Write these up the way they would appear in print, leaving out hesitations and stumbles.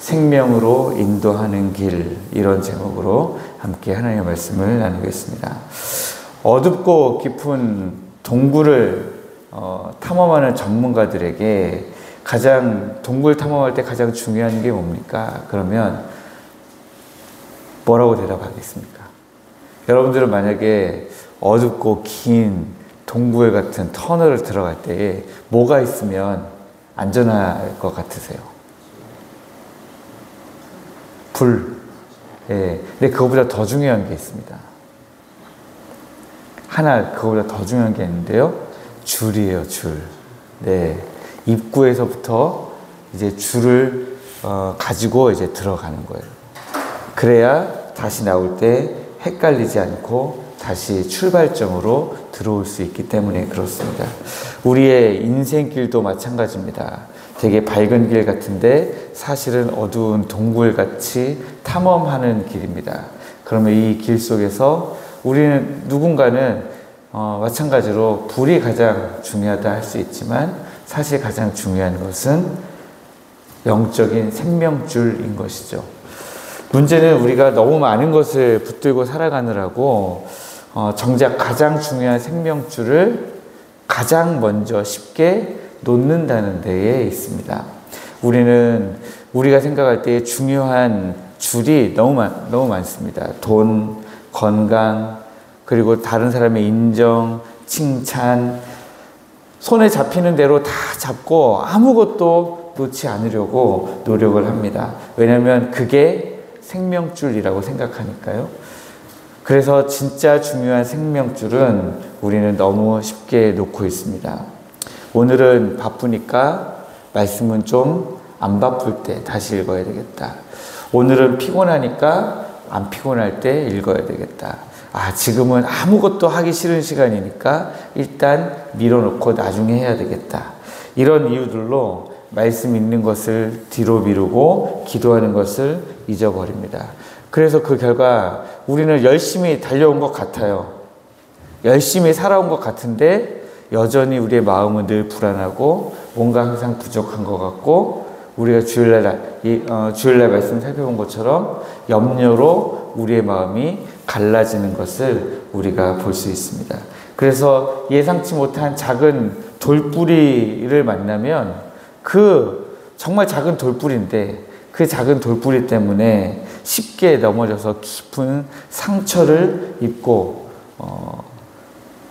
생명으로 인도하는 길, 이런 제목으로 함께 하나님의 말씀을 나누겠습니다. 어둡고 깊은 동굴을 탐험하는 전문가들에게 동굴 탐험할 때 가장 중요한 게 뭡니까? 그러면 뭐라고 대답하겠습니까? 여러분들은 만약에 어둡고 긴 동굴 같은 터널을 들어갈 때 뭐가 있으면 안전할 것 같으세요? 불. 예. 근데 그거보다 더 중요한 게 있습니다. 그거보다 더 중요한 게 있는데요. 줄이에요, 줄. 네. 입구에서부터 이제 줄을 가지고 이제 들어가는 거예요. 그래야 다시 나올 때 헷갈리지 않고 다시 출발점으로 들어올 수 있기 때문에 그렇습니다. 우리의 인생길도 마찬가지입니다. 되게 밝은 길 같은데 사실은 어두운 동굴같이 탐험하는 길입니다. 그러면 이 길 속에서 우리는 누군가는 마찬가지로 불이 가장 중요하다 할 수 있지만 사실 가장 중요한 것은 영적인 생명줄인 것이죠. 문제는 우리가 너무 많은 것을 붙들고 살아가느라고 정작 가장 중요한 생명줄을 가장 먼저 쉽게 놓는다는 데에 있습니다. 우리가 생각할 때 중요한 줄이 너무 많습니다. 돈, 건강, 그리고 다른 사람의 인정, 칭찬, 손에 잡히는 대로 다 잡고 아무것도 놓지 않으려고 노력을 합니다. 왜냐하면 그게 생명줄이라고 생각하니까요. 그래서 진짜 중요한 생명줄은 우리는 너무 쉽게 놓고 있습니다. 오늘은 바쁘니까 말씀은 좀 안 바쁠 때 다시 읽어야 되겠다. 오늘은 피곤하니까 안 피곤할 때 읽어야 되겠다. 지금은 아무것도 하기 싫은 시간이니까 일단 밀어놓고 나중에 해야 되겠다. 이런 이유들로 말씀 읽는 것을 뒤로 미루고 기도하는 것을 잊어버립니다. 그래서 그 결과 우리는 열심히 달려온 것 같아요. 열심히 살아온 것 같은데 여전히 우리의 마음은 늘 불안하고 뭔가 항상 부족한 것 같고 우리가 주일날 말씀 살펴본 것처럼 염려로 우리의 마음이 갈라지는 것을 우리가 볼 수 있습니다. 그래서 예상치 못한 작은 돌뿌리를 만나면 정말 작은 돌뿌리인데 그 작은 돌뿌리 때문에 쉽게 넘어져서 깊은 상처를 입고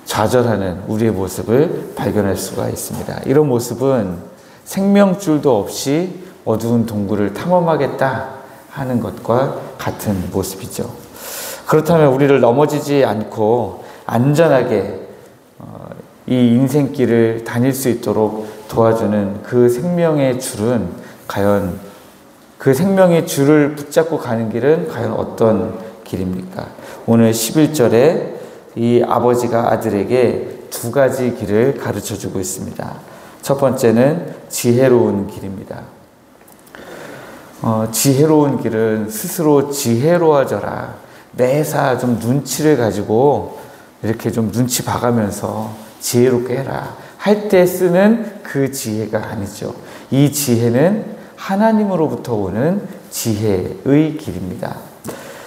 좌절하는 우리의 모습을 발견할 수가 있습니다. 이런 모습은 생명줄도 없이 어두운 동굴을 탐험하겠다 하는 것과 같은 모습이죠. 그렇다면 우리를 넘어지지 않고 안전하게 이 인생길을 다닐 수 있도록 도와주는 그 생명의 줄은 과연 그 생명의 줄을 붙잡고 가는 길은 과연 어떤 길입니까? 오늘 11절에 이 아버지가 아들에게 두 가지 길을 가르쳐 주고 있습니다. 첫 번째는 지혜로운 길입니다. 지혜로운 길은 스스로 지혜로워져라. 매사 좀 눈치를 가지고 이렇게 좀 눈치 봐가면서 지혜롭게 해라. 할 때 쓰는 그 지혜가 아니죠. 이 지혜는 하나님으로부터 오는 지혜의 길입니다.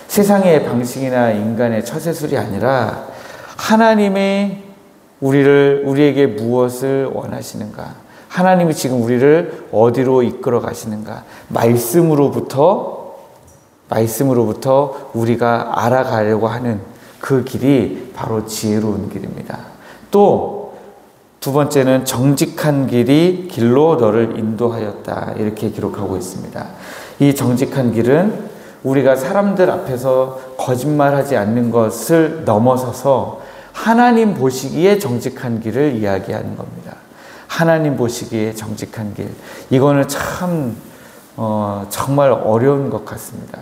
세상의 방식이나 인간의 처세술이 아니라 하나님의 우리에게 무엇을 원하시는가? 하나님이 지금 우리를 어디로 이끌어 가시는가? 말씀으로부터 우리가 알아가려고 하는 그 길이 바로 지혜로운 길입니다. 또 두 번째는 정직한 길로 너를 인도하였다. 이렇게 기록하고 있습니다. 이 정직한 길은 우리가 사람들 앞에서 거짓말하지 않는 것을 넘어서서 하나님 보시기에 정직한 길을 이야기하는 겁니다. 하나님 보시기에 정직한 길. 이거는 참 정말 어려운 것 같습니다.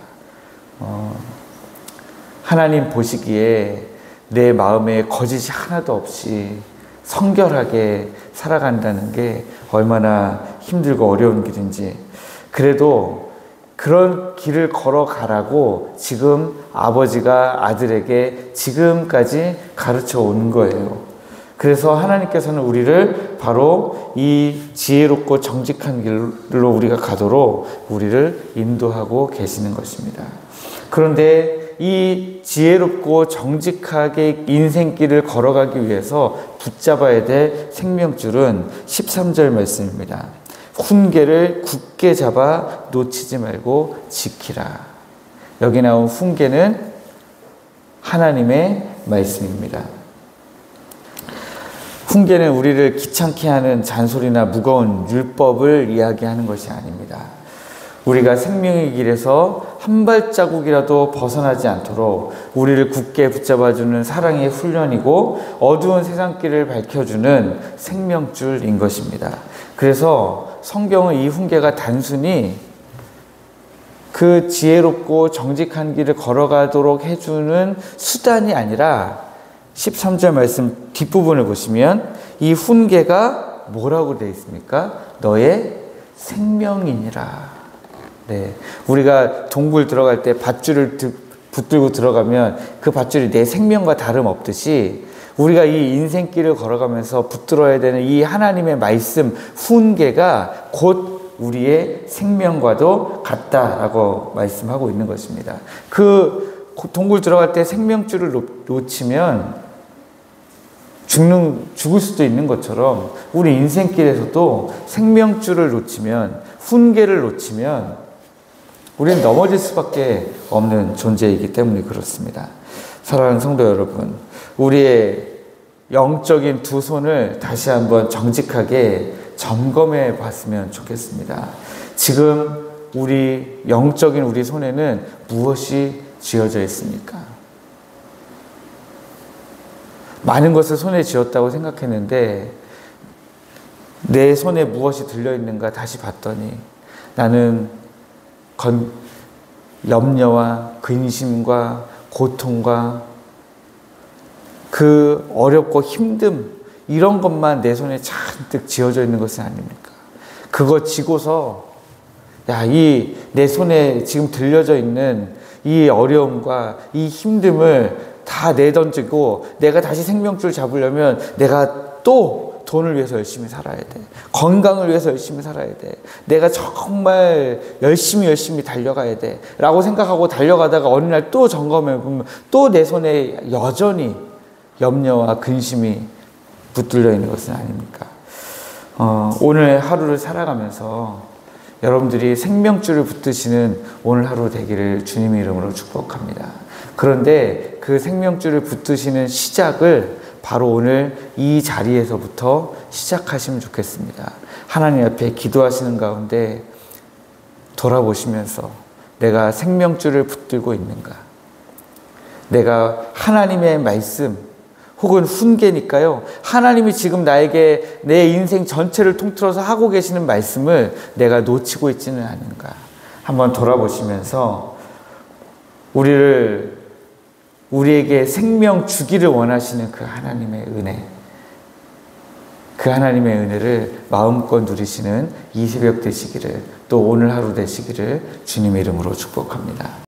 하나님 보시기에 내 마음에 거짓이 하나도 없이 성결하게 살아간다는 게 얼마나 힘들고 어려운 길인지. 그래도 그런 길을 걸어가라고 지금 아버지가 아들에게 지금까지 가르쳐 온 거예요. 그래서 하나님께서는 우리를 바로 이 지혜롭고 정직한 길로 우리가 가도록 우리를 인도하고 계시는 것입니다. 그런데 이 지혜롭고 정직하게 인생길을 걸어가기 위해서 붙잡아야 될 생명줄은 13절 말씀입니다. 훈계를 굳게 잡아 놓치지 말고 지키라. 여기 나온 훈계는 하나님의 말씀입니다. 훈계는 우리를 귀찮게 하는 잔소리나 무거운 율법을 이야기하는 것이 아닙니다. 우리가 생명의 길에서 한 발자국이라도 벗어나지 않도록 우리를 굳게 붙잡아주는 사랑의 훈련이고 어두운 세상길을 밝혀주는 생명줄인 것입니다. 그래서 성경은 이 훈계가 단순히 그 지혜롭고 정직한 길을 걸어가도록 해주는 수단이 아니라 13절 말씀 뒷부분을 보시면 이 훈계가 뭐라고 되어 있습니까? 너의 생명이니라. 네, 우리가 동굴 들어갈 때 밧줄을 붙들고 들어가면 그 밧줄이 내 생명과 다름없듯이 우리가 이 인생길을 걸어가면서 붙들어야 되는 이 하나님의 말씀 훈계가 곧 우리의 생명과도 같다라고 말씀하고 있는 것입니다. 그 동굴 들어갈 때 생명줄을 놓치면 죽을 수도 있는 것처럼 우리 인생길에서도 생명줄을 놓치면, 훈계를 놓치면 우리는 넘어질 수밖에 없는 존재이기 때문에 그렇습니다. 사랑하는 성도 여러분, 우리의 영적인 두 손을 다시 한번 정직하게 점검해 봤으면 좋겠습니다. 지금 우리 영적인 우리 손에는 무엇이 쥐어져 있습니까? 많은 것을 손에 쥐었다고 생각했는데 내 손에 무엇이 들려있는가 다시 봤더니 나는 염려와 근심과 고통과 그 어렵고 힘듦 이런 것만 내 손에 잔뜩 쥐어져 있는 것은 아닙니까? 그거 쥐고서 이 내 손에 지금 들려져 있는 이 어려움과 이 힘듦을 다 내던지고 내가 다시 생명줄 잡으려면 내가 또 돈을 위해서 열심히 살아야 돼. 건강을 위해서 열심히 살아야 돼. 내가 정말 열심히 달려가야 돼. 라고 생각하고 달려가다가 어느 날 또 점검해 보면 또 내 손에 여전히 염려와 근심이 붙들려 있는 것은 아닙니까? 오늘 하루를 살아가면서 여러분들이 생명줄을 붙드시는 오늘 하루 되기를 주님의 이름으로 축복합니다. 그런데 그 생명줄을 붙드시는 시작을 바로 오늘 이 자리에서부터 시작하시면 좋겠습니다. 하나님 앞에 기도하시는 가운데 돌아보시면서 내가 생명줄을 붙들고 있는가? 내가 하나님의 말씀 혹은 훈계니까요. 하나님이 지금 나에게 내 인생 전체를 통틀어서 하고 계시는 말씀을 내가 놓치고 있지는 않은가? 한번 돌아보시면서 우리에게 생명 주기를 원하시는 그 하나님의 은혜, 그 하나님의 은혜를 마음껏 누리시는 이 새벽 되시기를, 또 오늘 하루 되시기를 주님의 이름으로 축복합니다.